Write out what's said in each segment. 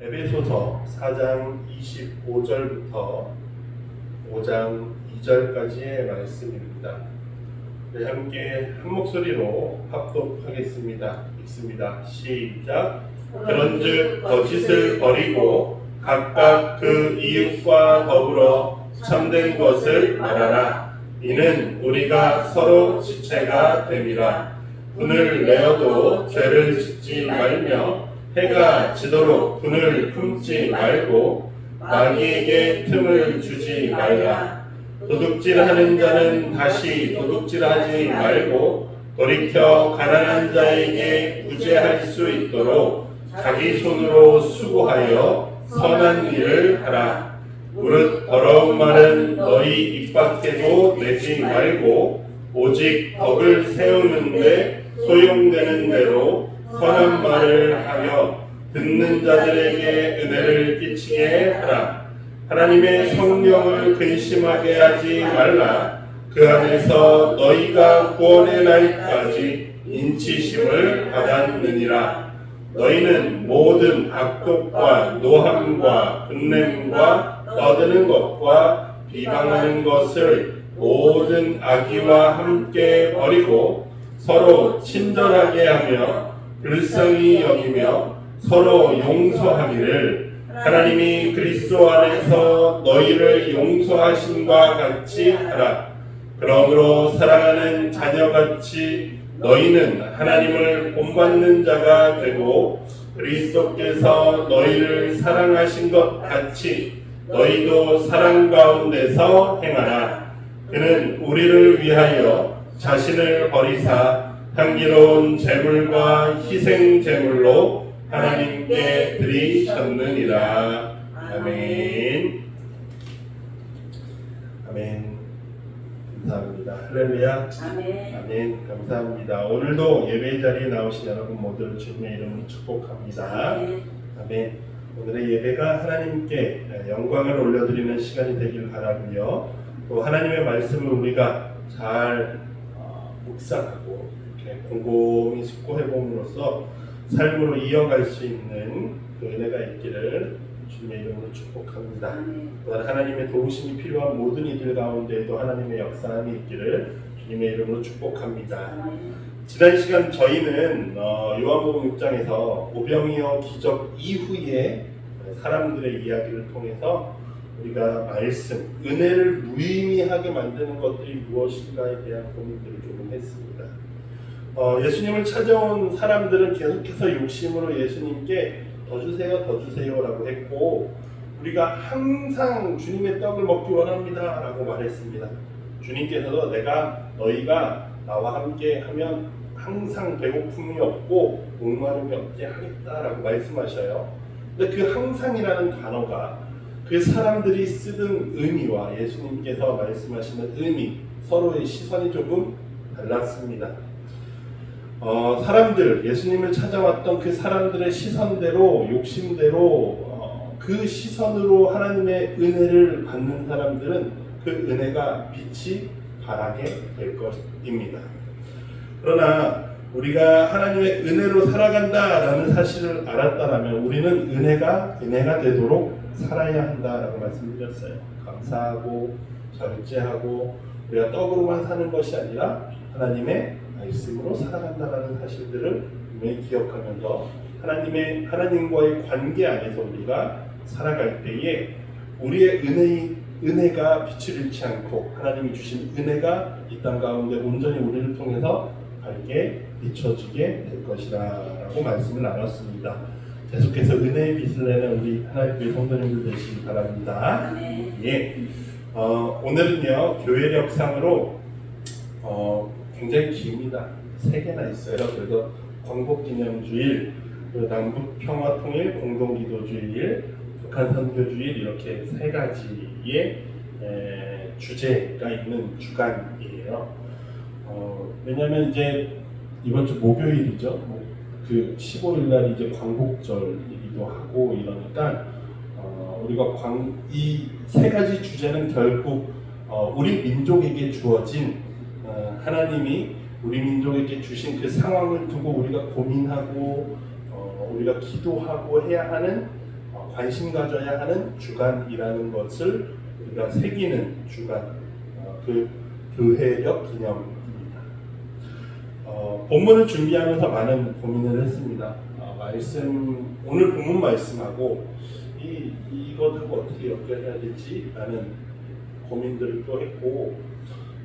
에베소서 4장 25절부터 5장 2절까지의 말씀입니다. 네, 함께 한 목소리로 합독하겠습니다. 읽습니다. 시작. 그런즉 거짓을 버리고 각각 그 이웃과 더불어 참된 것을 말하라. 이는 우리가 서로 지체가 됨이라. 분을 내어도 죄를 짓지 말며 해가 지도록 분을 품지 말고 마귀에게 틈을 주지 말라. 도둑질하는 자는 다시 도둑질하지 말고 돌이켜 가난한 자에게 구제할 수 있도록 자기 손으로 수고하여 선한 일을 하라. 무릇 더러운 말은 너희 입 밖에도 내지 말고 오직 덕을 세우는데 소용되는 대로 선한 말을 하며 듣는 자들에게 은혜를 끼치게 하라. 하나님의 성령을 근심하게 하지 말라. 그 안에서 너희가 구원의 날까지 인치심을 받았느니라. 너희는 모든 악독과 노함과 분냄과 떠드는 것과 비방하는 것을 모든 악의와 함께 버리고 서로 친절하게 하며 불쌍히 여기며 서로 용서하기를 하나님이 그리스도 안에서 너희를 용서하심과 같이 하라. 그러므로 사랑하는 자녀같이 너희는 하나님을 본받는 자가 되고 그리스도께서 너희를 사랑하신 것 같이 너희도 사랑 가운데서 행하라. 그는 우리를 위하여 자신을 버리사 향기로운 제물과 희생 제물로 하나님께 드리셨느니라. 아멘. 아멘. 감사합니다. 할렐루야. 아멘. 아멘. 감사합니다. 오늘도 예배 자리에 나오신 여러분 모두를 주님의 이름으로 축복합니다. 아멘. 아멘. 오늘의 예배가 하나님께 영광을 올려드리는 시간이 되길 바라고요. 또 하나님의 말씀을 우리가 잘 묵상하고 이렇게 곰곰이 숙고해봄으로써 삶으로 이어갈 수 있는 그 은혜가 있기를 주님의 이름으로 축복합니다. 또한 하나님의 도우심이 필요한 모든 이들 가운데에도 하나님의 역사함이 있기를 주님의 이름으로 축복합니다. 지난 시간 저희는 요한복음 6장에서 오병이어 기적 이후에 사람들의 이야기를 통해서 우리가 말씀, 은혜를 무의미하게 만드는 것들이 무엇인가에 대한 고민들을 조금 했습니다. 예수님을 찾아온 사람들은 계속해서 욕심으로 예수님께 더 주세요, 더 주세요라고 했고 우리가 항상 주님의 떡을 먹기 원합니다 라고 말했습니다. 주님께서도 너희가 나와 함께 하면 항상 배고픔이 없고 목마름이 없게 하겠다라고 말씀하셔요. 근데 그 항상이라는 단어가 그 사람들이 쓰던 의미와 예수님께서 말씀하시는 의미, 서로의 시선이 조금 달랐습니다. 사람들, 예수님을 찾아왔던 그 사람들의 시선대로, 욕심대로 그 시선으로 하나님의 은혜를 받는 사람들은 그 은혜가 빛이 바라게 될 것입니다. 그러나 우리가 하나님의 은혜로 살아간다라는 사실을 알았다라면 우리는 은혜가 되도록 살아야 한다라고 말씀드렸어요. 감사하고 절제하고 우리가 떡으로만 사는 것이 아니라 하나님의 말씀으로 살아간다라는 사실들을 분명히 기억하면서 하나님과의 관계 안에서 우리가 살아갈 때에 우리의 은혜가 빛을 잃지 않고 하나님이 주신 은혜가 이 땅 가운데 온전히 우리를 통해서 밝게 비춰지게 될 것이라고 말씀을 나눴습니다. 계속해서 은혜의 빛을 내는 우리 하나님의 성도님들 되시기 바랍니다. 예. 오늘은요 교회 역상으로 굉장히 깁니다. 3개나 있어요. 그래서 광복기념주일, 남북평화통일 공동기도주일, 북한선교주일 이렇게 3가지의 주제가 있는 주간이에요. 왜냐하면 이제 이번 주 목요일이죠. 그 15일 날 이제 광복절이기도 하고 이러니까 우리가 이 3가지 주제는 결국 우리 민족에게 주어진 하나님이 우리 민족에게 주신 그 상황을 두고 우리가 고민하고 우리가 기도하고 해야 하는 관심 가져야 하는 주간이라는 것을 우리가 새기는 주간, 그 교회력 기념입니다. 본문을 준비하면서 많은 고민을 했습니다. 오늘 본문 말씀하고 이것하고 어떻게 연결해야 되지? 라는 고민들을 또 했고,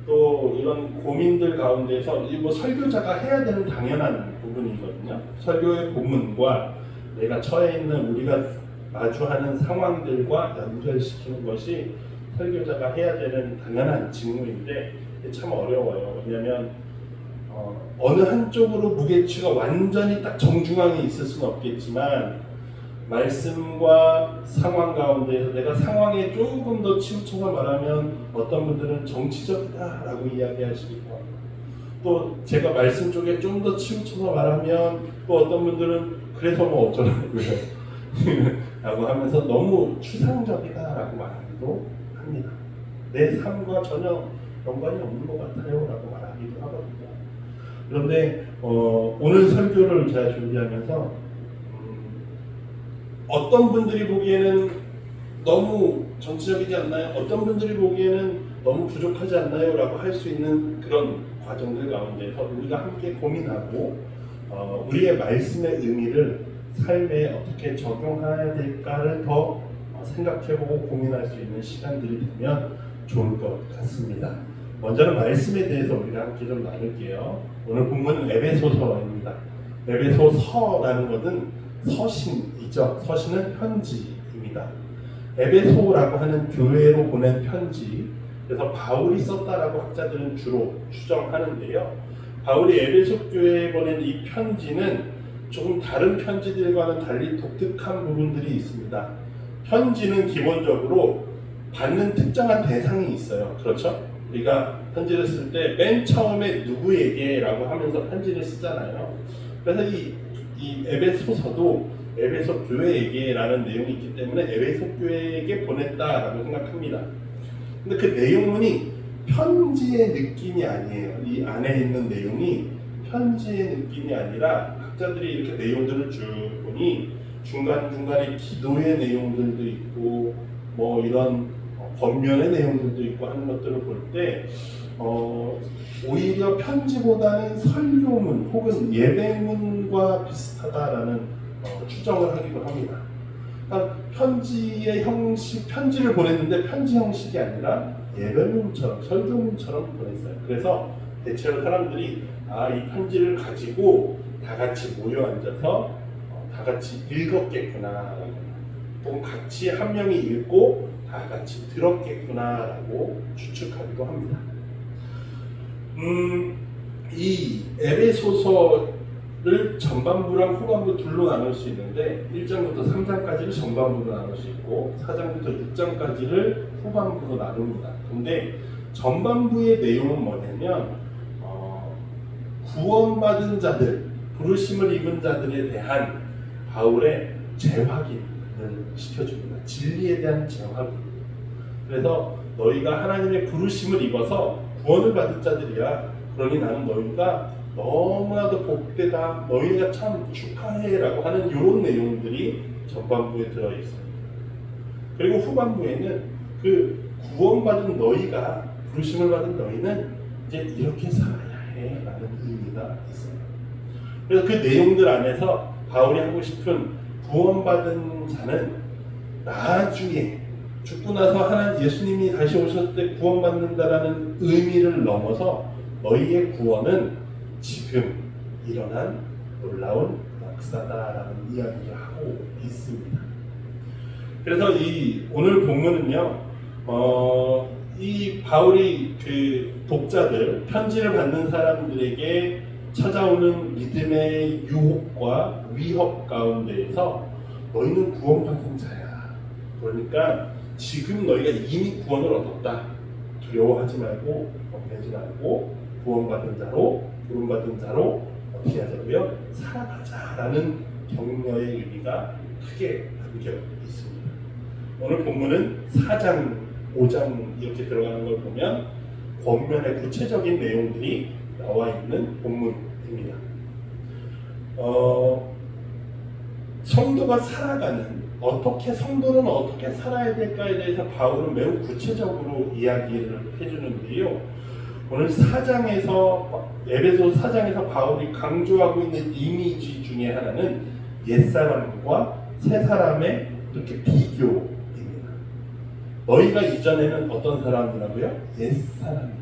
또 이런 고민들 가운데서 뭐 설교자가 해야 되는 당연한 부분이거든요. 설교의 본문과 내가 처해 있는 우리가 마주하는 상황들과 연결시키는 것이 설교자가 해야 되는 당연한 직무인데 참 어려워요. 왜냐하면 어느 한쪽으로 무게추가 완전히 딱 정중앙에 있을 수는 없겠지만 말씀과 상황 가운데서 내가 상황에 조금 더 치우쳐서 말하면 어떤 분들은 정치적이다라고 이야기하시기도 하고, 또 제가 말씀 쪽에 좀 더 치우쳐서 말하면 또 어떤 분들은 그래서 뭐 어쩌라고요 라고 하면서 너무 추상적이다라고 말하기도 합니다. 내 삶과 전혀 연관이 없는 것 같아요 라고 말하기도 하거든요. 그런데 오늘 설교를 제가 준비하면서 어떤 분들이 보기에는 너무 정치적이지 않나요? 어떤 분들이 보기에는 너무 부족하지 않나요? 라고 할 수 있는 그런 과정들 가운데서 우리가 함께 고민하고 우리의 말씀의 의미를 삶에 어떻게 적용해야 될까를 더 생각해보고 고민할 수 있는 시간들이 되면 좋을 것 같습니다. 먼저는 말씀에 대해서 우리가 함께 좀 나눌게요. 오늘 본문은 에베소서입니다. 에베소서라는 것은 서신이죠. 서신은 편지입니다. 에베소라고 하는 교회로 보낸 편지, 그래서 바울이 썼다라고 학자들은 주로 추정하는데요. 바울이 에베소 교회에 보낸 이 편지는 조금 다른 편지들과는 달리 독특한 부분들이 있습니다. 편지는 기본적으로 받는 특정한 대상이 있어요. 그렇죠? 우리가 편지를 쓸 때 맨 처음에 누구에게라고 하면서 편지를 쓰잖아요. 그래서 이 에베소서도 에베소 교회에게라는 내용이 있기 때문에 에베소 교회에게 보냈다라고 생각합니다. 근데 그 내용문이 편지의 느낌이 아니에요. 이 안에 있는 내용이 편지의 느낌이 아니라 학자들이 이렇게 내용들을 쭉 보니 중간중간에 기도의 내용들도 있고 뭐 이런 권면의 내용들도 있고 하는 것들을 볼 때 오히려 편지보다는 설교문 혹은 예배문과 비슷하다라는 추정을 하기도 합니다. 그러니까 편지의 형식, 편지를 보냈는데 편지 형식이 아니라 예배문처럼 설교문처럼 보냈어요. 그래서 대체로 사람들이 이 편지를 가지고 다 같이 모여 앉아서 다 같이 읽었겠구나라고, 혹은 같이 한 명이 읽고 다 같이 들었겠구나라고 추측하기도 합니다. 이 에베소서를 전반부랑 후반부 둘로 나눌 수 있는데 1장부터 3장까지를 전반부로 나눌 수 있고 4장부터 6장까지를 후반부로 나눕니다. 근데 전반부의 내용은 뭐냐면 구원받은 자들, 부르심을 입은 자들에 대한 바울의 재확인을 시켜줍니다. 진리에 대한 재확인. 그래서 너희가 하나님의 부르심을 입어서 구원을 받은 자들이야. 그러니 나는 너희가 너무나도 복되다, 너희가 참 축하해라고 하는 이런 내용들이 전반부에 들어있어요. 그리고 후반부에는 그 구원받은 너희가, 부르심을 받은 너희는 이제 이렇게 살아야 해라는 의미가 있어요. 그래서 그 내용들 안에서 바울이 하고 싶은 구원받은 자는 나중에 죽고 나서 하나님 예수님이 다시 오셨을 때 구원받는다라는 의미를 넘어서 너희의 구원은 지금 일어난 놀라운 역사다라는 이야기를 하고 있습니다. 그래서 이 오늘 본문은요, 이 바울이 그 독자들, 편지를 받는 사람들에게 찾아오는 믿음의 유혹과 위협 가운데에서 너희는 구원받은 자야. 그러니까 지금 너희가 이미 구원을 얻었다. 두려워하지 말고 겁내지 말고 구원받은 자로 어떻게 하자고요? 살아가자라는 격려의 의미가 크게 담겨 있습니다. 오늘 본문은 4장, 5장 이렇게 들어가는 걸 보면 권면의 구체적인 내용들이 나와 있는 본문입니다. 성도가 살아가는, 어떻게 성도는 어떻게 살아야 될까에 대해서 바울은 매우 구체적으로 이야기를 해주는데요. 오늘 4장에서 에베소 4장에서 바울이 강조하고 있는 이미지 중에 하나는 옛사람과 새사람의 이렇게 비교입니다. 너희가 이전에는 어떤 사람이라고요? 옛사람이다.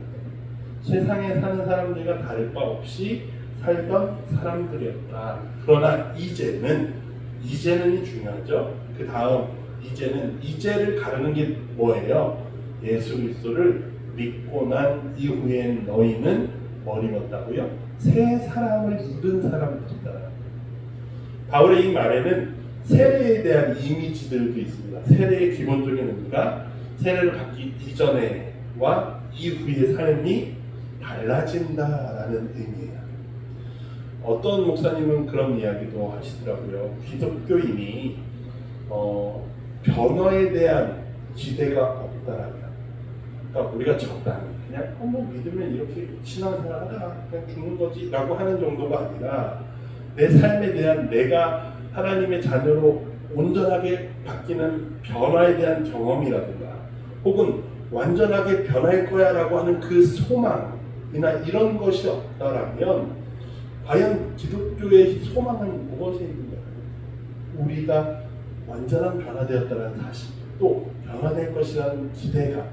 세상에 사는 사람들과 다를 바 없이 살던 사람들이었다. 그러나 이제는이 중요하죠. 그 다음 이제를 가르는 게 뭐예요? 예수 그리스도를 믿고 난 이후엔 너희는 뭘 입었다고요? 새 사람을 입은 사람들이다. 바울의 이 말에는 세례에 대한 이미지들도 있습니다. 세례의 기본적인 의미가 세례를 받기 이전에와 이후의 삶이 달라진다라는 의미예요. 어떤 목사님은 그런 이야기도 하시더라고요. 기독교인이 변화에 대한 기대가 없다라면, 그러니까 우리가 적당히 그냥 뭐 믿으면 이렇게 신앙생활하다가 그냥 죽는 거지라고 하는 정도가 아니라 내 삶에 대한, 내가 하나님의 자녀로 온전하게 바뀌는 변화에 대한 경험이라든가 혹은 완전하게 변할 거야라고 하는 그 소망이나 이런 것이 없다라면 과연 기독교의 소망은 무엇에 있는가? 우리가 완전한 변화되었다는 사실, 또 변화될 것이라는 기대감,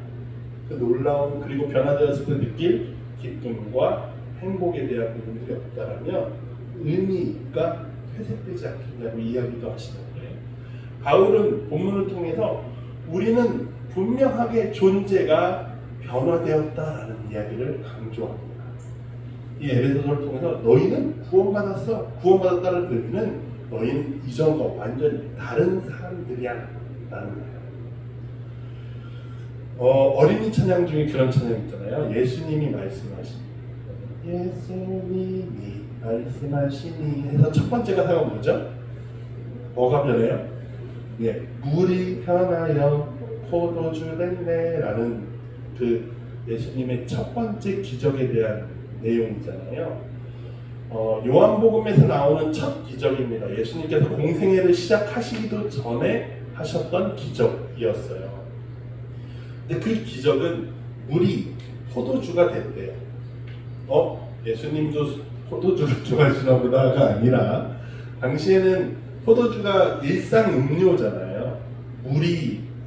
그 놀라운, 그리고 변화되었을 때 느낄 기쁨과 행복에 대한 부분들이 없다라면 의미가 퇴색되지 않겠냐고 이야기도 하시는데, 바울은 본문을 통해서 우리는 분명하게 존재가 변화되었다라는 이야기를 강조합니다. 이 에베소서를 통해서 너희는 구원받았어. 구원받았다는 의미는 너희는 이전과 완전히 다른 사람들이야 라는 거예요. 어린이 찬양 중에 그런 찬양 있잖아요. 예수님이 말씀하시니 해서 첫 번째가 사가 뭐죠? 뭐가 변해요? 네, 물이 변하여 포도주 됐네 라는 그 예수님의 첫 번째 기적에 대한 내용이잖아요. 요한복음에서 나오는 첫 기적입니다. 예수님께서 공생애를 시작하시기도 전에 하셨던 기적이었어요. 근데 그 기적은 물이 포도주가 됐대요. 예수님도 포도주를 좋아하시나 보다가 아니라 당시에는 포도주가 일상 음료잖아요.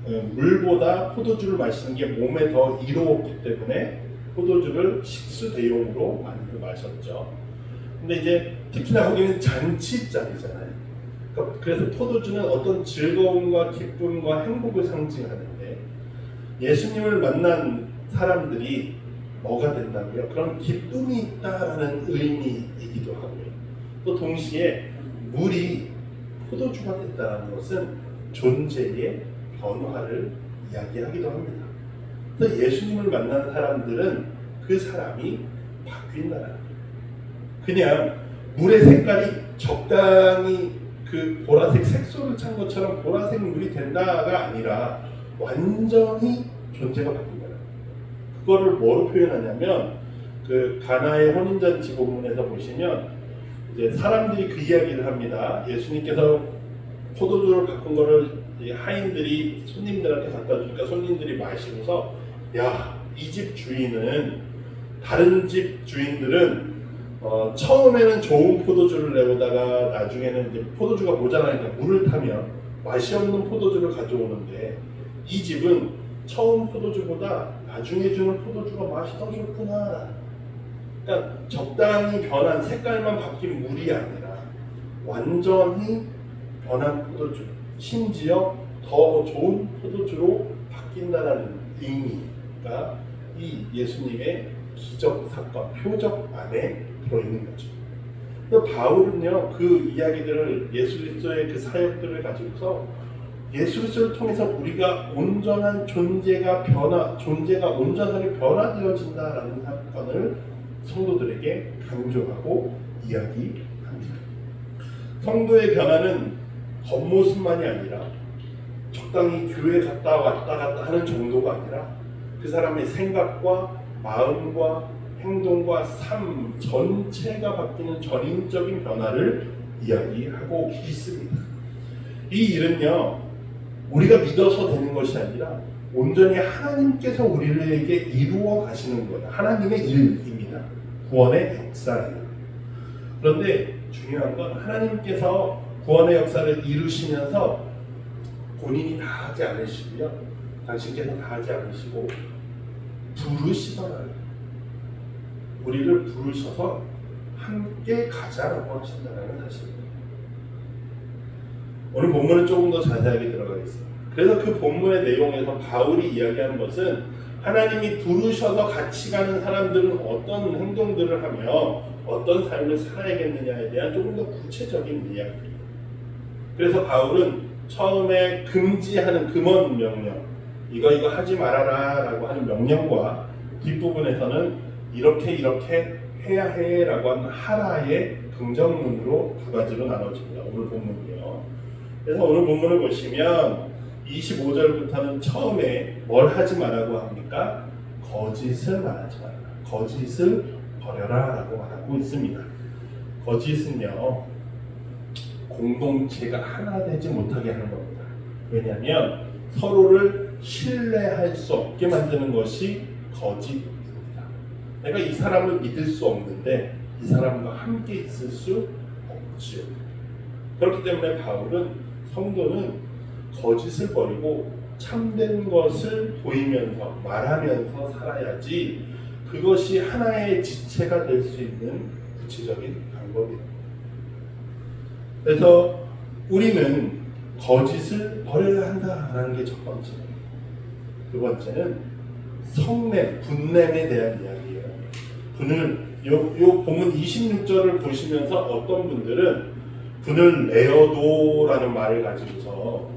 물보다 포도주를 마시는 게 몸에 더 이로웠기 때문에 포도주를 식수 대용으로 많이들 마셨죠. 근데 이제 특히나 거기는 잔치자리잖아요. 그래서 포도주는 어떤 즐거움과 기쁨과 행복을 상징하는데, 예수님을 만난 사람들이 뭐가 된다고요? 그런 기쁨이 있다라는 의미이기도 하고요. 또 동시에 물이 포도주가 됐다는 것은 존재의 변화를 이야기하기도 합니다. 그래서 예수님을 만난 사람들은 그 사람이 바뀐다는 거예요. 그냥 물의 색깔이 적당히 그 보라색 색소를 찬 것처럼 보라색 물이 된다가 아니라 완전히 존재가 바뀐 거예요. 그거를 뭐로 표현하냐면 그 가나의 혼인잔치 본문에서 보시면 이제 사람들이 그 이야기를 합니다. 예수님께서 포도주를 바꾼 거를 하인들이 손님들한테 갖다 주니까 손님들이 마시고서, 야, 이 집 주인은, 다른 집 주인들은 처음에는 좋은 포도주를 내오다가 나중에는 이제 포도주가 모자라니까 물을 타면 맛이 없는 포도주를 가져오는데, 이 집은 처음 포도주보다 나중에 주는 포도주가 맛이 더 좋구나. 그러니까 적당히 변한, 색깔만 바뀐 물이 아니라 완전히 변한 포도주, 심지어 더 좋은 포도주로 바뀐다는 의미가 이 예수님의 기적 사건, 표적 안에 들어있는 거죠. 바울은요, 그 이야기들을, 예수 그리스도의 그 사역들을 가지고서 예수 그리스도를 통해서 우리가 온전한 존재가 온전하게 변화되어진다라는 사건을 성도들에게 강조하고 이야기합니다. 성도의 변화는 겉모습만이 아니라 적당히 교회 갔다 왔다 하는 정도가 아니라 그 사람의 생각과 마음과 행동과 삶 전체가 바뀌는 전인적인 변화를 이야기하고 있습니다. 이 일은요, 우리가 믿어서 되는 것이 아니라 온전히 하나님께서 우리에게 이루어 가시는 거예요. 하나님의 일입니다. 구원의 역사예요. 그런데 중요한 건 하나님께서 구원의 역사를 이루시면서 본인이 다 하지 않으시고요. 당신께서 다 하지 않으시고 부르시더라고요. 우리를 부르셔서 함께 가자라고 하신다는 사실입니다. 오늘 본문은 조금 더 자세하게 들어가겠습니다. 그래서 그 본문의 내용에서 바울이 이야기하는 것은 하나님이 부르셔서 같이 가는 사람들은 어떤 행동들을 하며 어떤 삶을 살아야겠느냐에 대한 조금 더 구체적인 이야기입니다. 그래서 바울은 처음에 금지하는 금원 명령, 이거 하지 말아라 라고 하는 명령과 뒷부분에서는 이렇게 해야 해 라고 하는 하라의 긍정문으로 두 가지로 나눠집니다. 오늘 본문이요. 그래서 오늘 본문을 보시면 25절부터는 처음에 뭘 하지 말라고 합니까? 거짓을 말하지 말라. 거짓을 버려라 라고 말하고 있습니다. 거짓은요, 공동체가 하나 되지 못하게 하는 겁니다. 왜냐하면 서로를 신뢰할 수 없게 만드는 것이 거짓입니다. 내가 이 사람을 믿을 수 없는데 이 사람과 함께 있을 수 없지요. 그렇기 때문에 바울은 성도는 거짓을 버리고 참된 것을 보이면서 말하면서 살아야지 그것이 하나의 지체가 될 수 있는 구체적인 방법입니다. 그래서 우리는 거짓을 버려야 한다라는 게 첫 번째입니다. 두 번째는 성냄, 분냄에 대한 이야기예요. 요 본문 26절을 보시면서 어떤 분들은 분을 내어도라는 말을 가지고서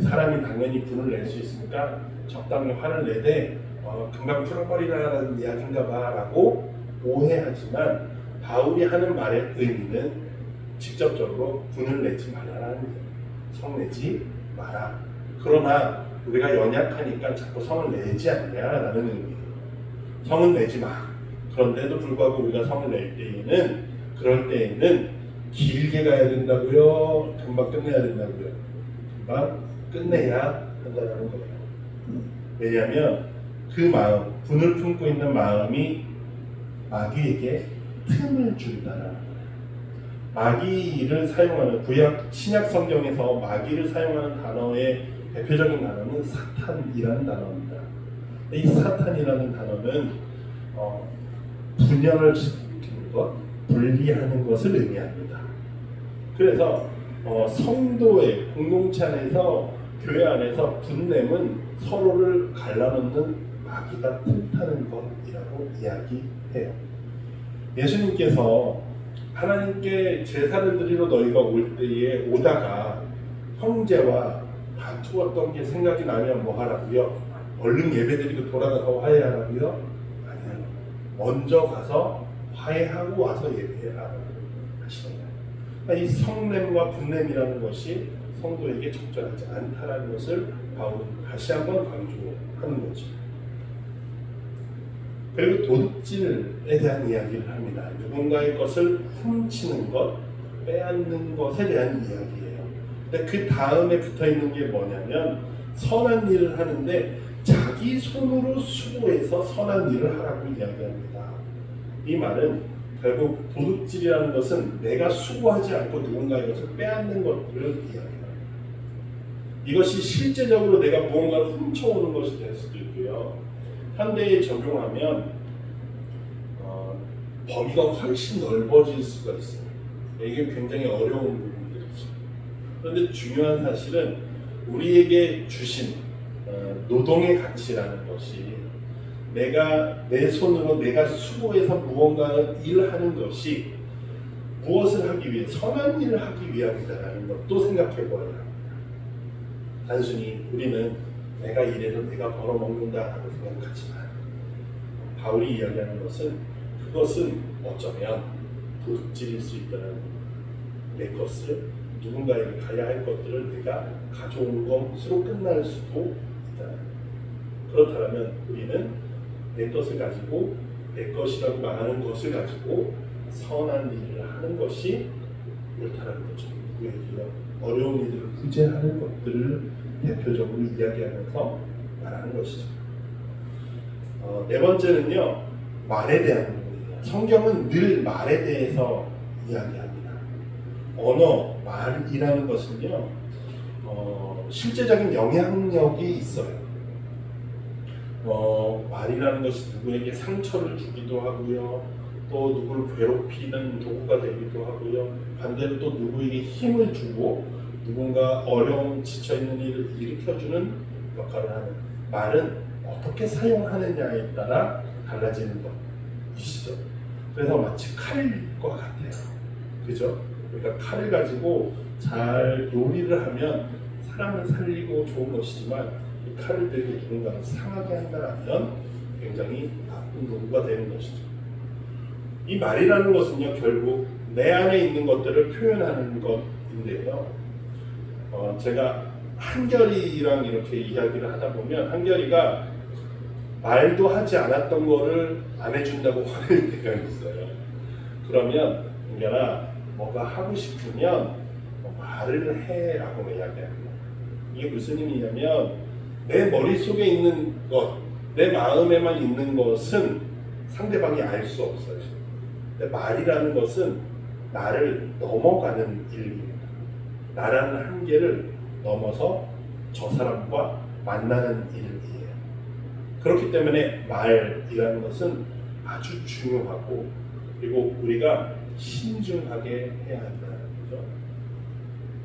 사람이 당연히 분을 낼 수 있으니까 적당히 화를 내되 금방 풀어버리라는 이야기인가 봐 라고 오해하지만 바울이 하는 말의 의미는 직접적으로 분을 내지 말라는 거예요. 성내지 마라. 그러나 우리가 연약하니까 자꾸 성을 내지 않냐라는 의미예요. 성은 내지 마. 그런데도 불구하고 우리가 성을 낼 때에는 그럴 때에는 길게 가야 된다고요? 금방 끝내야 된다고요? 금방 끝내야 한다는 거예요. 왜냐하면 그 마음, 분을 품고 있는 마음이 마귀에게 틈을 준다는 거예요. 마귀를 사용하는 구약 신약 성경에서 마귀를 사용하는 단어의 대표적인 단어는 사탄이라는 단어입니다. 이 사탄이라는 단어는 분열을 시키는 것, 분리하는 것을 의미합니다. 그래서 성도의 공동체 안에서 교회 안에서 분냄은 서로를 갈라놓는 마귀가 틈타는 것이라고 이야기해요. 예수님께서 하나님께 제사를 드리러 너희가 올 때에 오다가 형제와 다투었던 게 생각이 나면 뭐 하라고요? 얼른 예배드리고 돌아가서 화해하라고요? 아니요. 먼저 가서 화해하고 와서 예배해라 하시는 거예요. 그러니까 이 성냄과 분냄이라는 것이 성도에게 적절하지 않다라는 것을 바울은 다시 한번 강조하는 거죠. 그리고 도둑질에 대한 이야기를 합니다. 누군가의 것을 훔치는 것, 빼앗는 것에 대한 이야기예요. 근데 그 다음에 붙어있는 게 뭐냐면 선한 일을 하는데 자기 손으로 수고해서 선한 일을 하라고 이야기합니다. 이 말은 결국 도둑질이라는 것은 내가 수고하지 않고 누군가의 것을 빼앗는 것들을 이야기합니다. 이것이 실제적으로 내가 무언가를 훔쳐오는 것이 될 수도 있고요. 현대에 적용하면 범위가 훨씬 넓어질 수가 있습니다. 이게 굉장히 어려운 부분들이죠. 그런데 중요한 사실은 우리에게 주신 노동의 가치라는 것이 내가 내 손으로 내가 수고해서 무언가 일하는 것이 무엇을 하기 위해 선한 일을 하기 위함이다라는 것도 생각해 보아야 합니다. 단순히 우리는 내가 일해서 내가 벌어먹는다라고 생각하지만 바울이 이야기하는 그것은 어쩌면 도둑질일 수 있다는 내 것을 누군가에게 가야 할 것들을 내가 가져온 것으로 끝날 수도 있다. 그렇다면 우리는 내 것을 가지고 내 것이라고 말하는 것을 가지고 선한 일을 하는 것이 옳다라는 거죠. 누구에게요? 어려운 이들을 구제하는 것들을 대표적으로 이야기하면서 말하는 것이죠. 네 번째는요, 말에 대한 부분이에요. 성경은 늘 말에 대해서 이야기합니다. 언어, 말이라는 것은요, 실제적인 영향력이 있어요. 말이라는 것이 누구에게 상처를 주기도 하고요, 또 누구를 괴롭히는 도구가 되기도 하고요, 반대로 또 누구에게 힘을 주고 누군가 어려움, 지쳐있는 일을 일으켜주는 역할을 하는, 말은 어떻게 사용하느냐에 따라 달라지는 것이죠. 그래서 마치 칼과 같아요. 그죠? 그러니까 칼을 가지고 잘 요리를 하면 사람을 살리고 좋은 것이지만, 이 칼을 들고 누군가를 상하게 한다면 굉장히 나쁜 도구가 되는 것이죠. 이 말이라는 것은요, 결국 내 안에 있는 것들을 표현하는 것인데요. 제가 한결이랑 이렇게 이야기를 하다 보면 한결이가 말도 하지 않았던 거를 안 해준다고 화낼 때가 있어요. 그러면 한결아, 뭐가 하고 싶으면 말을 해라고 이야기합니다. 이게 무슨 의미냐면, 내 머릿속에 있는 것, 내 마음에만 있는 것은 상대방이 알 수 없어요. 근데 말이라는 것은 나를 넘어가는 일입니다. 나라는 한계를 넘어서 저 사람과 만나는 일이에요. 그렇기 때문에 말이라는 것은 아주 중요하고, 그리고 우리가 신중하게 해야 한다는 거죠.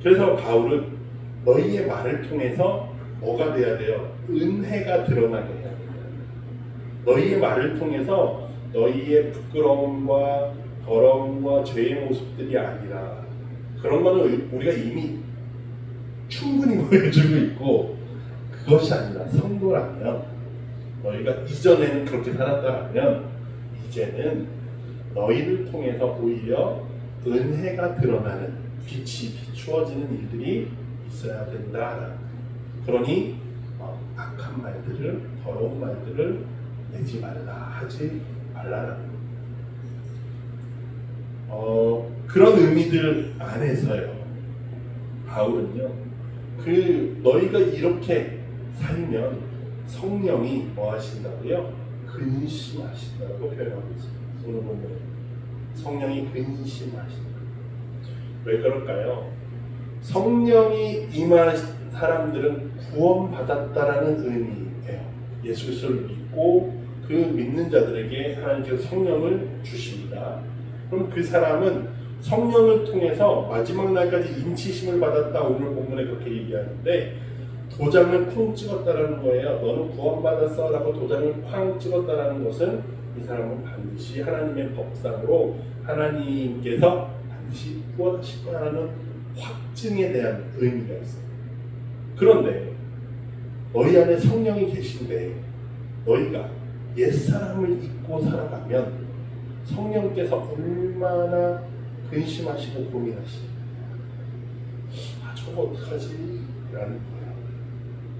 그래서 바울은 너희의 말을 통해서 뭐가 돼야 돼요? 은혜가 드러나게 해야 된다. 너희의 말을 통해서 너희의 부끄러움과 더러움과 죄의 모습들이 아니라, 그런 거는 우리가 이미 충분히 보여주고 있고, 그것이 아니라 성도라면, 너희가 이전에는 그렇게 살았다면 이제는 너희를 통해서 오히려 은혜가 드러나는, 빛이 비추어지는 일들이 있어야 된다. 그러니 악한 말들을, 더러운 말들을 내지 말라, 하지 말라라는 그런 의미들 안에서요, 바울은요, 너희가 이렇게 살면 성령이 뭐 하신다고요? 근심하신다고 표현하고 있습니다. 오늘 보면 성령이 근심하신다. 왜 그럴까요? 성령이 임한 사람들은 구원받았다라는 의미예요. 예수 그리스도를 믿고 그 믿는 자들에게 하나님께서 성령을 주십니다. 그럼 그 사람은 성령을 통해서 마지막 날까지 인치심을 받았다. 오늘 본문에 그렇게 얘기하는데, 도장을 쿵 찍었다라는 거예요. 너는 구원받았어 라고 도장을 쾅 찍었다라는 것은 이 사람은 반드시 하나님의 법상으로 하나님께서 반드시 구원하실 거라는 확증에 대한 의미가 있어요. 그런데 너희 안에 성령이 계신데 너희가 옛사람을 잊고 살아가면 성령께서 얼마나 근심하시고 고민하시고, 저거 어떡하지? 라는 거예요.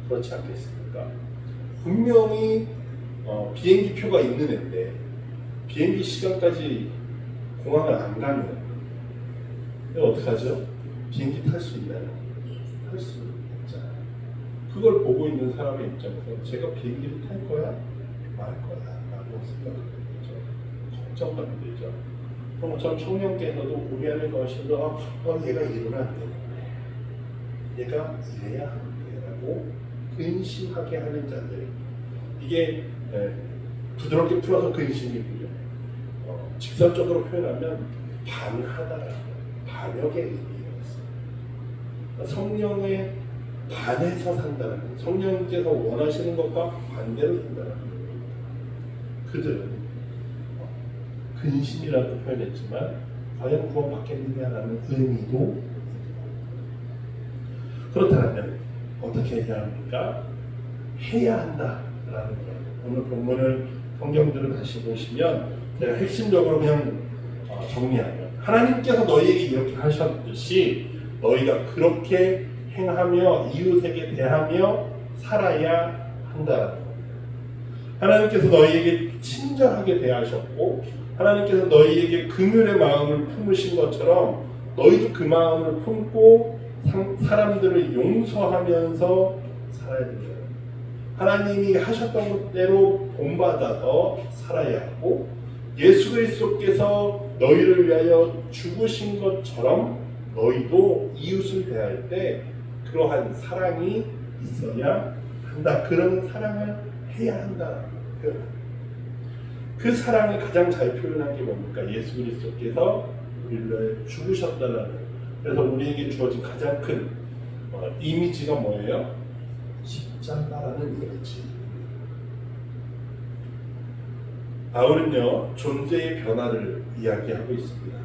그렇지 않겠습니까? 분명히 비행기 표가 있는 애인데 비행기 시간까지 공항을 안 가면 어떡하죠? 비행기 탈 수 있나요? 탈 수 없잖아요. 그걸 보고 있는 사람의 입장에서 제가 비행기를 탈 거야? 말 거야? 라고 생각하죠. 걱정하면 되죠. 그럼 전 청년께서도 우리 안에 거하셔서 얘가 이러면 안 되는데, 얘가 이래야 하는데 라고 근심하게 하는 자들, 이게 부드럽게 풀어서 근심이고요, 직설적으로 표현하면 반하다라는 반역의 의미가 있어요. 성령에 반해서 산다는 거예요. 성령께서 원하시는 것과 반대로 산다는 거예요. 그들은 근심이라고 표현했지만 과연 구원받겠느냐라는 의미도, 그렇다면 어떻게 해야 합니까? 해야 한다라는 거예요. 오늘 본문을, 성경들을 다시 보시면 제가 핵심적으로 그냥 정리하면, 하나님께서 너희에게 이렇게 하셨듯이 너희가 그렇게 행하며 이웃에게 대하며 살아야 한다는 거예요. 하나님께서 너희에게 친절하게 대하셨고, 하나님께서 너희에게 긍휼의 마음을 품으신 것처럼 너희도 그 마음을 품고 사람들을 용서하면서 살아야 돼요. 하나님이 하셨던 것대로 본받아서 살아야 하고, 예수 그리스도께서 너희를 위하여 죽으신 것처럼 너희도 이웃을 대할 때 그러한 사랑이 있어야 한다. 그런 사랑을 해야 한다. 그 사랑을 가장 잘 표현한 게 뭡니까? 예수 그리스도께서 우리를 위해 죽으셨다라는. 그래서 우리에게 주어진 가장 큰 이미지가 뭐예요? 십자가라는 이미지. 바울은요, 존재의 변화를 이야기하고 있습니다.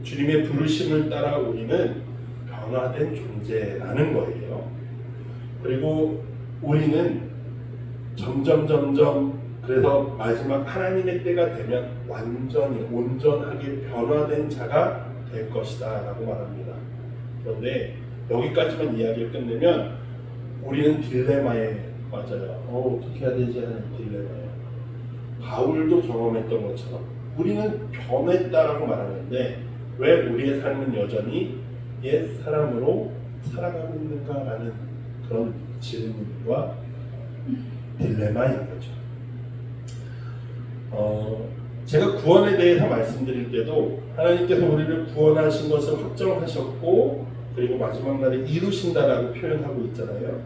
주님의 부르심을 따라 우리는 변화된 존재라는 거예요. 그리고 우리는 점점 그래서 마지막 하나님의 때가 되면 완전히 온전하게 변화된 자가 될 것이다 라고 말합니다. 그런데 여기까지만 이야기를 끝내면 우리는 딜레마에 빠져요. 어떻게 해야 되지 하는 딜레마예요. 바울도 경험했던 것처럼 우리는 변했다라고 말하는데 왜 우리의 삶은 여전히 옛 사람으로 살아가고 있는가라는 그런 질문과 딜레마인 거죠. 제가 구원에 대해서 말씀드릴 때도 하나님께서 우리를 구원하신 것을 확정하셨고 그리고 마지막 날에 이루신다라고 표현하고 있잖아요.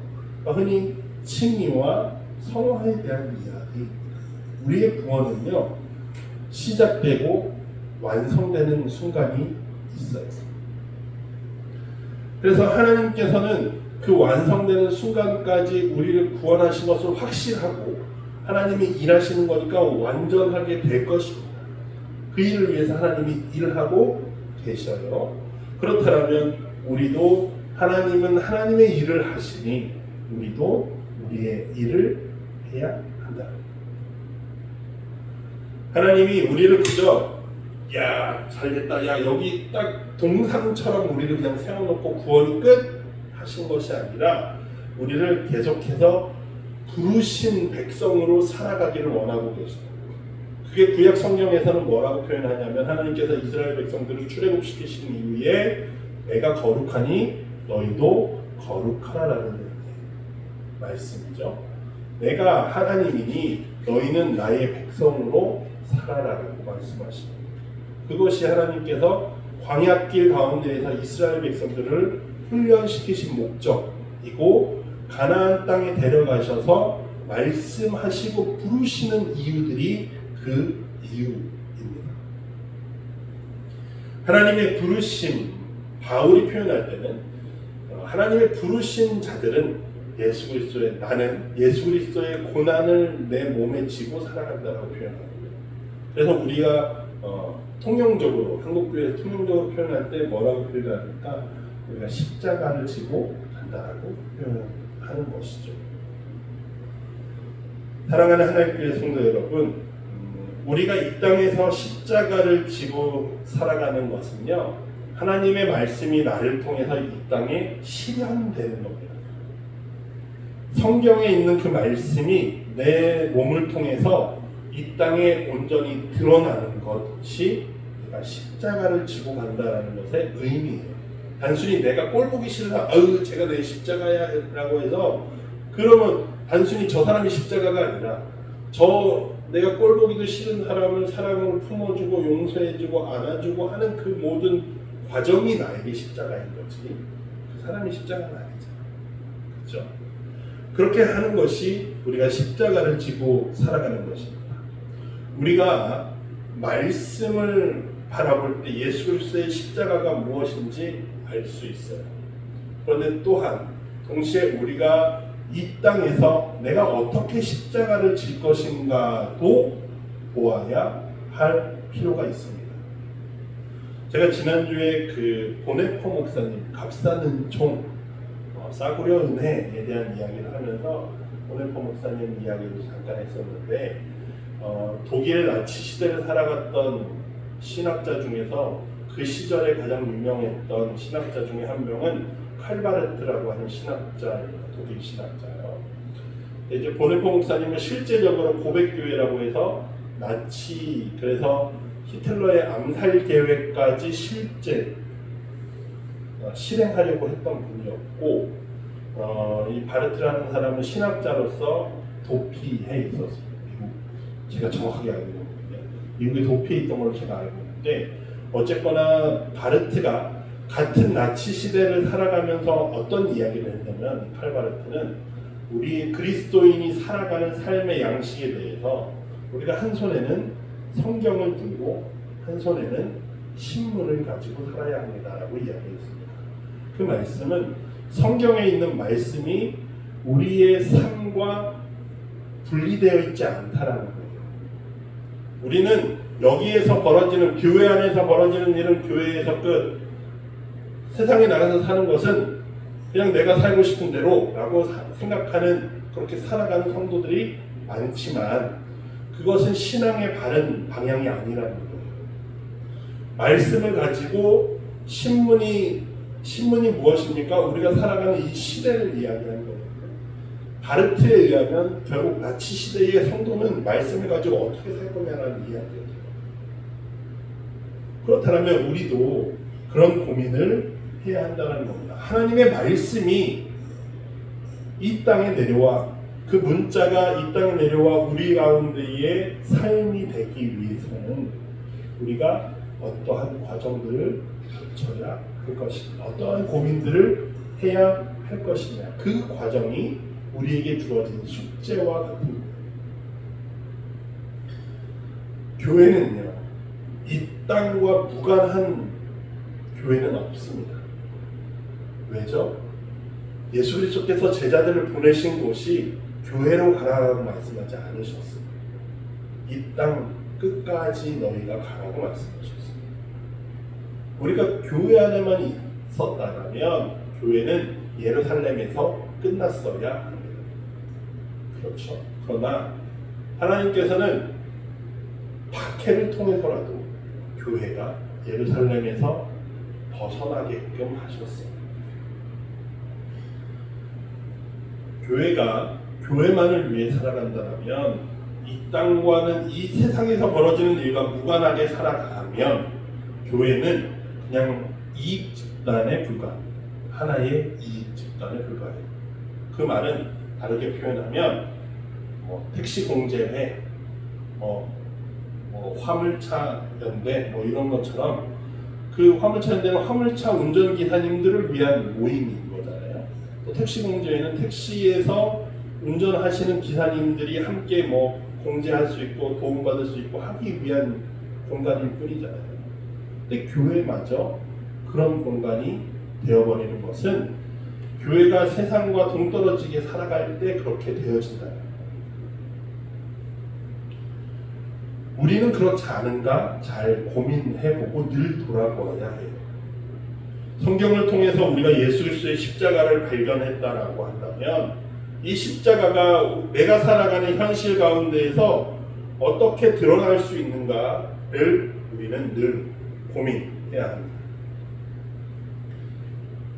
흔히 칭의와 성화에 대한 이야기. 우리의 구원은요, 시작되고 완성되는 순간이 있어요. 그래서 하나님께서는 그 완성되는 순간까지 우리를 구원하신 것을 확실하고 하나님이 일하시는 거니까 완전하게 될 것입니다. 그 일을 위해서 하나님이 일을 하고 계셔요. 그렇다면 우리도 하나님은 하나님의 일을 하시니 우리도 우리의 일을 해야 한다. 하나님이 우리를 그저 야 잘됐다, 야 여기 딱 동상처럼 우리를 그냥 세워놓고 구원이 끝 하신 것이 아니라 우리를 계속해서 부르신 백성으로 살아가기를 원하고 계십니다. 그게 구약 성경에서는 뭐라고 표현하냐면 하나님께서 이스라엘 백성들을 출애굽시키신 이후에 내가 거룩하니 너희도 거룩하라라는 말씀이죠. 내가 하나님이니 너희는 나의 백성으로 살아라라고 말씀하십니다. 그것이 하나님께서 광야길 가운데에서 이스라엘 백성들을 훈련시키신 목적이고 가나안 땅에 데려가셔서 말씀하시고 부르시는 이유들이 그 이유입니다. 하나님의 부르심, 바울이 표현할 때는 하나님의 부르신 자들은 예수 그리스도의 나는 예수 그리스도의 고난을 내 몸에 지고 살아간다라고 표현합니다. 그래서 우리가 통용적으로 한국교회에서 통용적으로 표현할 때 뭐라고 표현합니까? 우리가 십자가를 지고 간다라고 표현하는 것이죠. 사랑하는 하나님교회 성도 여러분, 우리가 이 땅에서 십자가를 지고 살아가는 것은요, 하나님의 말씀이 나를 통해서 이 땅에 실현되는 겁니다. 성경에 있는 그 말씀이 내 몸을 통해서 이 땅에 온전히 드러나는 것이 내가 십자가를 지고 간다라는 것의 의미예요. 단순히 내가 꼴 보기 싫다, 제가 내 십자가야 라고 해서 그러면 단순히 저 사람이 십자가가 아니라 내가 꼴 보기도 싫은 사람을 사랑으로 품어주고 용서해주고 안아주고 하는 그 모든 과정이 나에게 십자가인 거지 그 사람이 십자가는 아니잖아. 그렇죠? 그렇게 하는 것이 우리가 십자가를 지고 살아가는 것입니다. 우리가 말씀을 바라볼 때 예수 그리스도의 십자가가 무엇인지 알 수 있어요. 그런데 또한 동시에 우리가 이 땅에서 내가 어떻게 십자가를 질 것인가도 보아야 할 필요가 있습니다. 제가 지난주에 그 보네포 목사님 값사는 총 싸구려 은혜에 대한 이야기를 하면서 보네포 목사님 이야기를 잠깐 했었는데 독일 나치 시대를 살아갔던 신학자 중에서 그 시절에 가장 유명했던 신학자 중에 한 명은 칼바르트라고 하는 신학자입니다. 독일 신학자예요. 이제 보네포 목사님은 실제적으로 고백교회라고 해서 나치, 그래서 히틀러의 암살 계획까지 실제 실행하려고 했던 분이었고, 이 바르트라는 사람은 신학자로서 도피해 있었어요. 미국, 제가 정확하게 알고 있는데 미국에 도피해 있던 걸로 제가 알고 있는데, 어쨌거나 바르트가 같은 나치 시대를 살아가면서 어떤 이야기를 했냐면, 칼 바르트는 우리 그리스도인이 살아가는 삶의 양식에 대해서 우리가 한 손에는 성경을 들고 한 손에는 신문을 가지고 살아야 합니다라고 이야기했습니다. 그 말씀은 성경에 있는 말씀이 우리의 삶과 분리되어 있지 않다라는 거예요. 우리는 여기에서 벌어지는, 교회 안에서 벌어지는 일은 교회에서 끝. 세상에 나가서 사는 것은 그냥 내가 살고 싶은 대로 라고 생각하는, 그렇게 살아가는 성도들이 많지만 그것은 신앙의 바른 방향이 아니라는 거예요. 말씀을 가지고 신문이 무엇입니까? 우리가 살아가는 이 시대를 이야기하는 거예요. 바르트에 의하면 결국 나치 시대의 성도는 말씀을 가지고 어떻게 살 거냐라는 이야기예요. 그렇다면 우리도 그런 고민을 해야 한다는 겁니다. 하나님의 말씀이 이 땅에 내려와, 그 문자가 이 땅에 내려와 우리 가운데의 삶이 되기 위해서는 우리가 어떠한 과정들을 거쳐야 할 것이냐, 어떠한 고민들을 해야 할 것이냐, 그 과정이 우리에게 주어진 숙제와 같은 거예요. 교회는요, 이 땅과 무관한 교회는 없습니다. 왜죠? 예수 그리스도께서 제자들을 보내신 곳이 교회로 가라고 말씀하지 않으셨습니다. 이 땅 끝까지 너희가 가라고 말씀하셨습니다. 우리가 교회 안에만 있었다면 교회는 예루살렘에서 끝났어야 합니다. 그렇죠. 그러나 하나님께서는 박해를 통해서라도 교회가 예루살렘에서 벗어나게끔 하셨습니다. 교회가 교회만을 위해 살아간다면, 이 땅과는, 이 세상에서 벌어지는 일과 무관하게 살아가면 교회는 그냥 이익 집단에 불과합니다. 하나의 이익 집단에 불과해요. 그 말은 다르게 표현하면 택시 공제회, 화물차 연대 이런 것처럼, 그 화물차 연대는 화물차 운전기사님들을 위한 모임인 거잖아요. 또 택시 공제회는 택시에서 운전하시는 기사님들이 함께 공제할 수 있고 도움받을 수 있고 하기 위한 공간일 뿐이잖아요. 근데 교회마저 그런 공간이 되어버리는 것은 교회가 세상과 동떨어지게 살아갈 때 그렇게 되어진다. 우리는 그렇지 않은가 잘 고민해보고 늘 돌아보아야 해요. 성경을 통해서 우리가 예수 그리스도의 십자가를 발견했다라고 한다면, 이 십자가가 내가 살아가는 현실 가운데에서 어떻게 드러날 수 있는가를 우리는 늘 고민해야 합니다.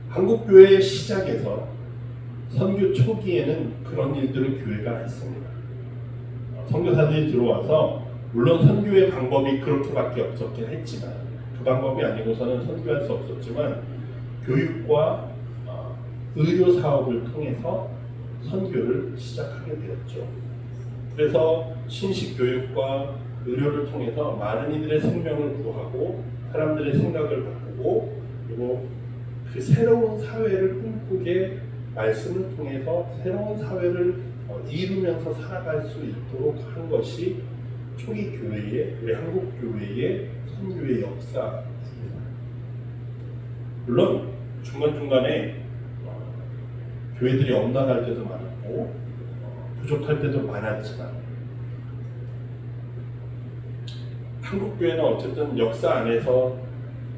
한국교회의 시작에서 선교 초기에는 그런 일들을 교회가 했습니다. 선교사들이 들어와서 물론 선교의 방법이 그렇게밖에 없었긴 했지만, 그 방법이 아니고서는 선교할 수 없었지만 교육과 의료 사업을 통해서 선교를 시작하게 되었죠. 그래서 신식 교육과 의료를 통해서 많은 이들의 생명을 구하고 사람들의 생각을 바꾸고, 그리고 그 새로운 사회를 꿈꾸게 말씀을 통해서 새로운 사회를 이루면서 살아갈 수 있도록 한 것이 초기 교회의, 우리 한국 교회의 선교의 역사입니다. 물론 중간중간에 교회들이 엇나갈 때도 많았고 부족할 때도 많았지만, 한국 교회는 어쨌든 역사 안에서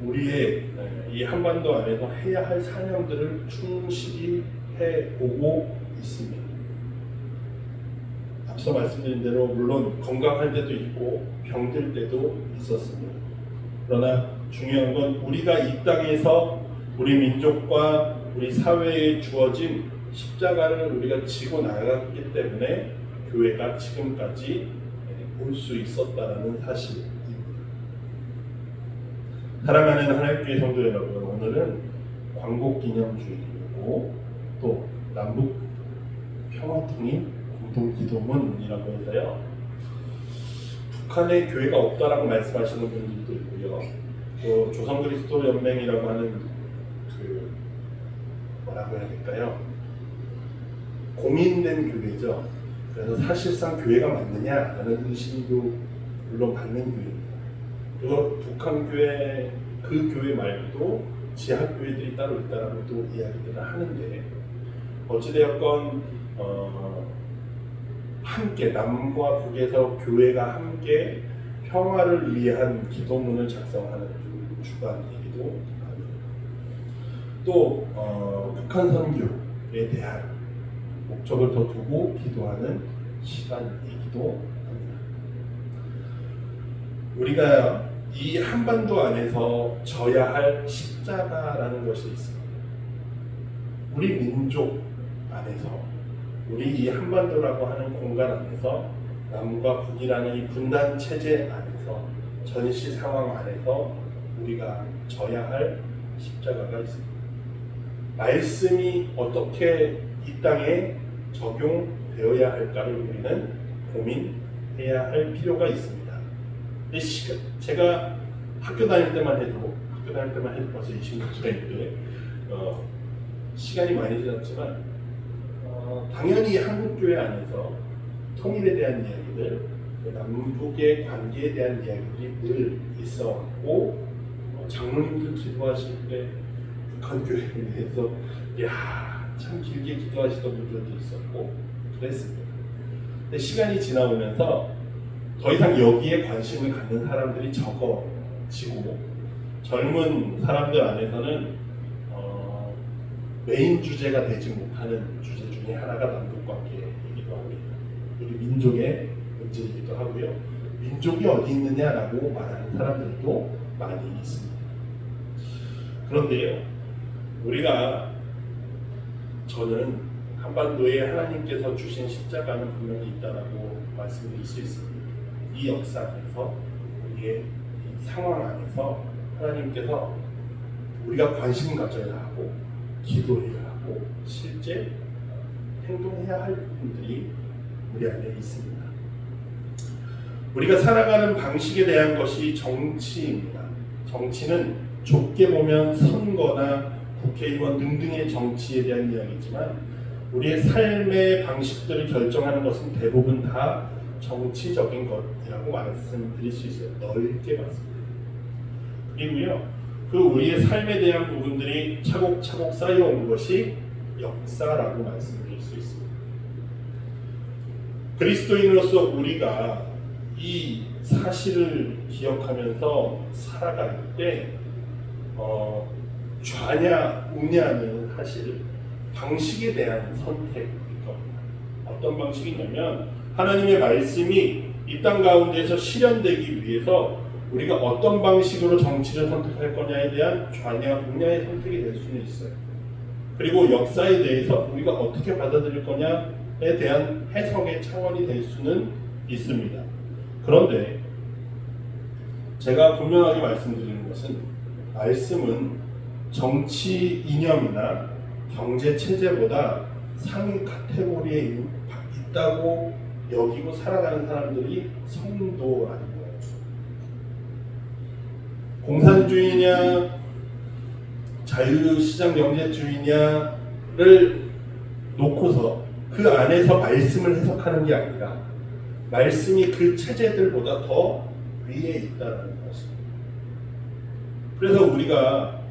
우리의 이 한반도 안에서 해야 할 사명들을 충실히 해오고 있습니다. 앞서 말씀드린 대로 물론 건강할 때도 있고 병들 때도 있었습니다. 그러나 중요한 건 우리가 이 땅에서 우리 민족과 우리 사회에 주어진 십자가를 우리가 지고 나갔기 때문에 교회가 지금까지 올 수 있었다는 사실입니다. 사랑하는 하나님교회 성도 여러분, 오늘은 광복기념주일이고 또 남북 평화통일 공동기도문이라고 해서요. 북한에 교회가 없다라고 말씀하시는 분들도 있고요. 또 조선그리스도연맹이라고 하는 그 뭐라고 해야 될까요? 공인된 교회죠. 그래서 사실상 교회가 맞느냐라는 의심도 물론 받는 교회입니다. 그리고 북한 교회 그 교회 말고도 지하 교회들이 따로 있다라고 또 이야기들을 하는데 어찌되었건 함께 남과 북에서 교회가 함께 평화를 위한 기도문을 작성하는 주간이기도 합니다. 또 북한 선교에 대한 목적을 더 두고 기도하는 시간이기도 합니다. 우리가 이 한반도 안에서 져야 할 십자가라는 것이 있습니다. 우리 민족 안에서 우리 이 한반도라고 하는 공간 안에서 남과 북이라는 이 분단 체제 안에서 전시 상황 안에서 우리가 져야 할 십자가가 있습니다. 말씀이 어떻게 이 땅에 적용되어야 할까를 우리는 고민해야 할 필요가 있습니다. 제가 학교 다닐 때만 해도 벌써 20년째가 있는데 시간이 많이 지났지만 당연히 한국교회 안에서 통일에 대한 이야기들, 남북의 관계에 대한 이야기들이 늘 있어왔고 장로님들 기도하실 때 북한 교회에 대해서 참 길게 기도하시던 분들도 있었고 그랬습니다. 근데 시간이 지나오면서 더 이상 여기에 관심을 갖는 사람들이 적어지고 젊은 사람들 안에서는 메인 주제가 되지 못하는 주제 중에 하나가 남북관계이기도 합니다. 우리 민족의 문제이기도 하고요. 민족이 어디 있느냐라고 말하는 사람들도 많이 있습니다. 그런데요, 저는 한반도에 하나님께서 주신 십자가는 분명히 있다라고 말씀드릴 수 있습니다. 이 역사 안에서 우리의 이 상황 안에서 하나님께서 우리가 관심 가져야 하고 기도해야 하고 실제 행동해야 할 부분들이 우리 안에 있습니다. 우리가 살아가는 방식에 대한 것이 정치입니다. 정치는 좁게 보면 선거나 국회의원 등등의 정치에 대한 이야기지만 우리의 삶의 방식들을 결정하는 것은 대부분 다 정치적인 것이라고 말씀드릴 수 있어요. 넓게 봤습니다. 그리고요, 그 우리의 삶에 대한 부분들이 차곡차곡 쌓여온 것이 역사라고 말씀드릴 수 있습니다. 그리스도인으로서 우리가 이 사실을 기억하면서 살아갈 때 좌냐 우냐는 사실 방식에 대한 선택일 겁니다. 어떤 방식이냐면 하나님의 말씀이 이 땅 가운데서 실현되기 위해서 우리가 어떤 방식으로 정치를 선택할 거냐에 대한 좌냐 우냐의 선택이 될 수는 있어요. 그리고 역사에 대해서 우리가 어떻게 받아들일 거냐에 대한 해석의 차원이 될 수는 있습니다. 그런데 제가 분명하게 말씀드리는 것은 말씀은 정치 이념이나 경제 체제보다 상위 카테고리에 있다고 여기고 살아가는 사람들이 성도라는 거예요. 공산주의냐 자유시장 경제주의냐를 놓고서 그 안에서 말씀을 해석하는 게 아니라 말씀이 그 체제들보다 더 위에 있다는 것입니다. 그래서 우리가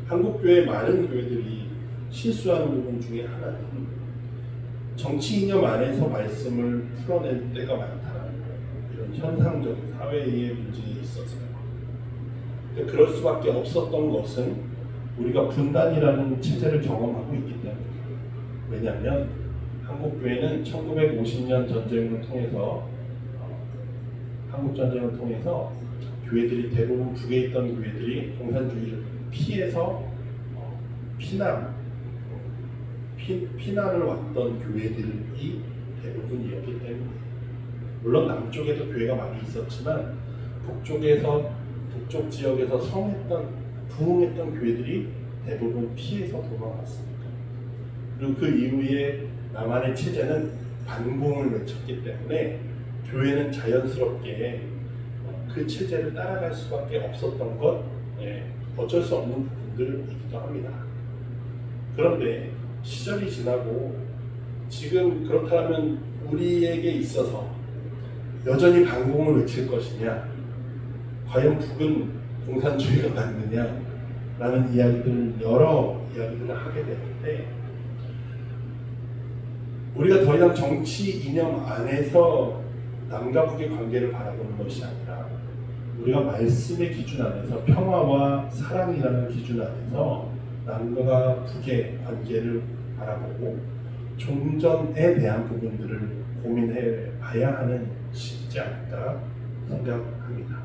한국교회 많은 교회들이 실수하는 부분 중에 하나는 정치 이념 안에서 말씀을 풀어낼 때가 많다는 거예요. 이런 현상적인 사회의 문제에 있어서요. 근데 그럴 수밖에 없었던 것은 우리가 분단이라는 체제를 경험하고 있기 때문입니다. 왜냐하면 한국교회는 1950년 전쟁을 통해서 한국전쟁을 통해서 교회들이 대부분 북에 있던 교회들이 공산주의를 피해서 피난을 왔던 교회들이 대부분이었기 때문에 물론 남쪽에도 교회가 많이 있었지만 북쪽 지역에서 부흥했던 교회들이 대부분 피해서 도망갔습니다. 그리고 그 이후에 남한의 체제는 반공을 외쳤기 때문에 교회는 자연스럽게 그 체제를 따라갈 수밖에 없었던 것, 어쩔 수 없는 부분들이기도 합니다. 그런데 시절이 지나고 지금 그렇다면 우리에게 있어서 여전히 반공을 외칠 것이냐, 과연 북은 공산주의가 맞느냐 라는 여러 이야기들을 하게 되는데, 우리가 더 이상 정치 이념 안에서 남과 북의 관계를 바라보는 것이 아니라 우리가 말씀의 기준 안에서 평화와 사랑이라는 기준 안에서 남과 북의 관계를 바라보고 종전에 대한 부분들을 고민해 봐야 하는 시기지 않을까 생각합니다.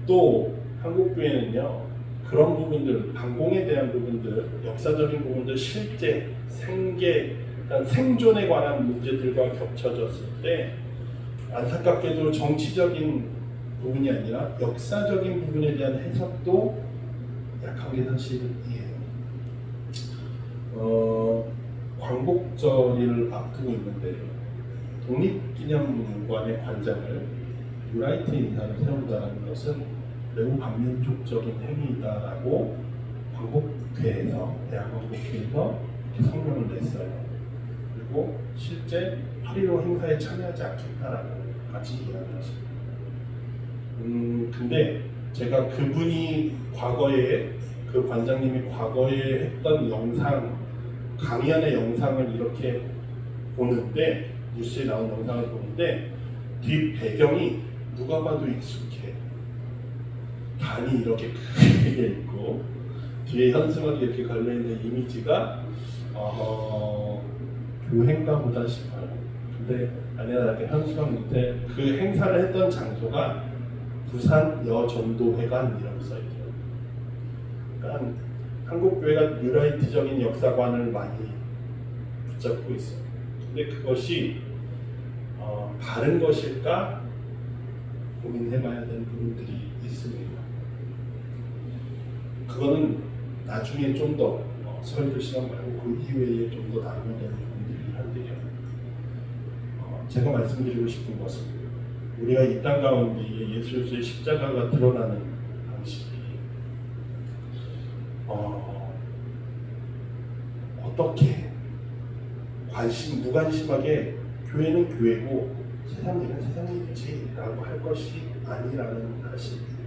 또 한국교회는요, 그런 부분들, 반공에 대한 부분들, 역사적인 부분들, 실제 생계, 생존에 관한 문제들과 겹쳐졌을 때 안타깝게도 정치적인 부분이 아니라 역사적인 부분에 대한 해석도 약한 게 사실이에요. 광복절을 앞두고 있는데 독립기념관의 관장을 뉴라이트 인사를 세운다는 것은 매우 반민족적인 행위다라고 광복회에서, 대한광복회에서 이렇게 성명을 냈어요. 그리고 실제 8.15 행사에 참여하지 않겠다라고 같이 이야기하십니다. 근데 제가 그분이 과거에, 그 관장님이 과거에 했던 영상, 강연의 영상을 이렇게 보는데, 뉴스에 나온 영상을 보는데 뒷 배경이 누가 봐도 익숙해. 단이 이렇게 크게 있고 뒤에 현수막이 이렇게 걸려있는 이미지가 교회인가 보다 싶어요. 근데 아니라 이렇게 현수막 밑에 그 행사를 했던 장소가 부산 여전도회관이라고 써있어요. 그러니까 한국교회가 뉴라이트적인 역사관을 많이 붙잡고 있어요. 근데 그것이 바른 것일까 고민해봐야 되는 부분들이 있습니다. 그거는 나중에 좀 더 설교 시간 말고 그 이외에 좀 더 나누면 되는 부분들이 한데요. 제가 말씀드리고 싶은 것은 우리가 이 땅 가운데 예수 그리스도의 십자가가 드러나는 방식이 어떻게 무관심하게 교회는 교회고 세상 일은 세상 일이지라고 할 것이 아니라는 사실입니다.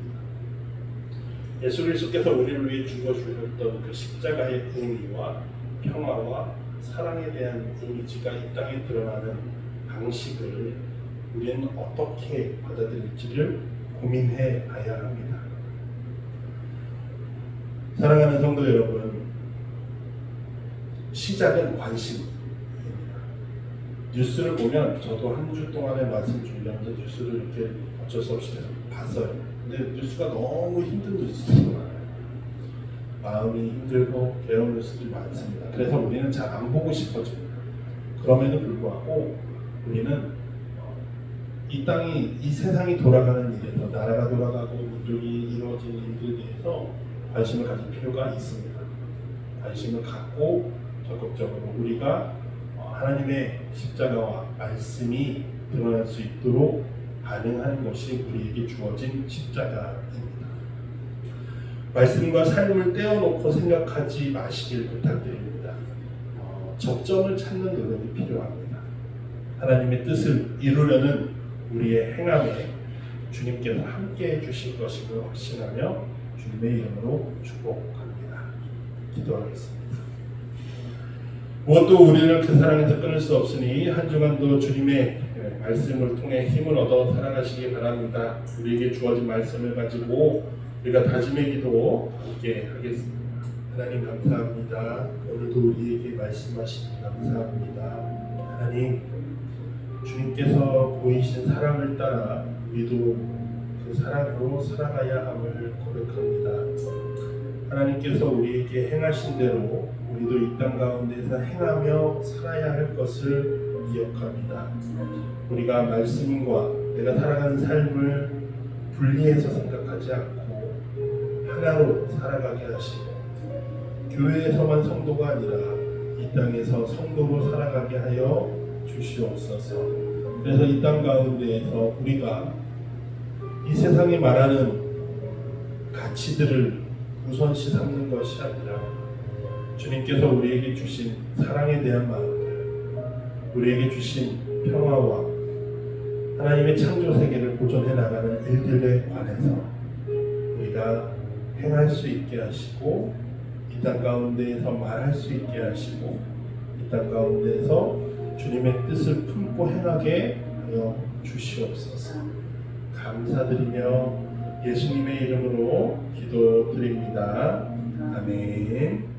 예수 그리스도께서 우리를 위해 죽어주셨던 그 십자가의 의미와 평화와 사랑에 대한 이미지가 이 땅에 드러나는 방식을 우리는 어떻게 받아들일지를 고민해 봐야 합니다. 사랑하는 성도 여러분, 시작은 관심입니다. 뉴스를 보면 저도 한 주 동안에 말씀 준비하면서 뉴스를 이렇게 어쩔 수 없이 계속 봤어요. 근데 뉴스가 너무 힘든 뉴스들이 많아요. 마음이 힘들고 괴로운 뉴스들이 많습니다. 그래서 우리는 잘 안 보고 싶어집니다. 그럼에도 불구하고 우리는 이 땅이, 이 세상이 돌아가는 일에서, 나라가 돌아가고 민족이 이루어지는 일들에 대해서 관심을 가질 필요가 있습니다. 관심을 갖고 적극적으로 우리가 하나님의 십자가와 말씀이 드러날 수 있도록 반응하는 것이 우리에게 주어진 십자가입니다. 말씀과 삶을 떼어놓고 생각하지 마시길 부탁드립니다. 접점을 찾는 노력이 필요합니다. 하나님의 뜻을 이루려는 우리의 행함에 주님께서 함께해 주실 것임을 확신하며 주님의 이름으로 축복합니다. 기도하겠습니다. 무엇도 우리를 그 사랑에서 끊을 수 없으니 한 주간도 주님의 말씀을 통해 힘을 얻어 살아가시기 바랍니다. 우리에게 주어진 말씀을 가지고 우리가 다짐의 기도 함께 하겠습니다. 하나님 감사합니다. 오늘도 우리에게 말씀하시니 감사합니다. 하나님, 주님께서 보이신 사랑을 따라 우리도 그 사랑으로 살아가야 함을 고백합니다. 하나님께서 우리에게 행하신 대로 우리도 이 땅 가운데서 행하며 살아야 할 것을 기억합니다. 우리가 말씀과 내가 살아가는 삶을 분리해서 생각하지 않고 하나로 살아가게 하시고 교회에서만 성도가 아니라 이 땅에서 성도로 살아가게 하여 주시옵소서. 그래서 이 땅 가운데에서 우리가 이 세상이 말하는 가치들을 우선시 삼는 것이 아니라 주님께서 우리에게 주신 사랑에 대한 마음들, 우리에게 주신 평화와 하나님의 창조 세계를 보존해 나가는 일들에 관해서 우리가 행할 수 있게 하시고 이 땅 가운데에서 말할 수 있게 하시고 이 땅 가운데에서 주님의 뜻을 품고 행하게 하여 주시옵소서. 감사드리며 예수님의 이름으로 기도드립니다. 아멘.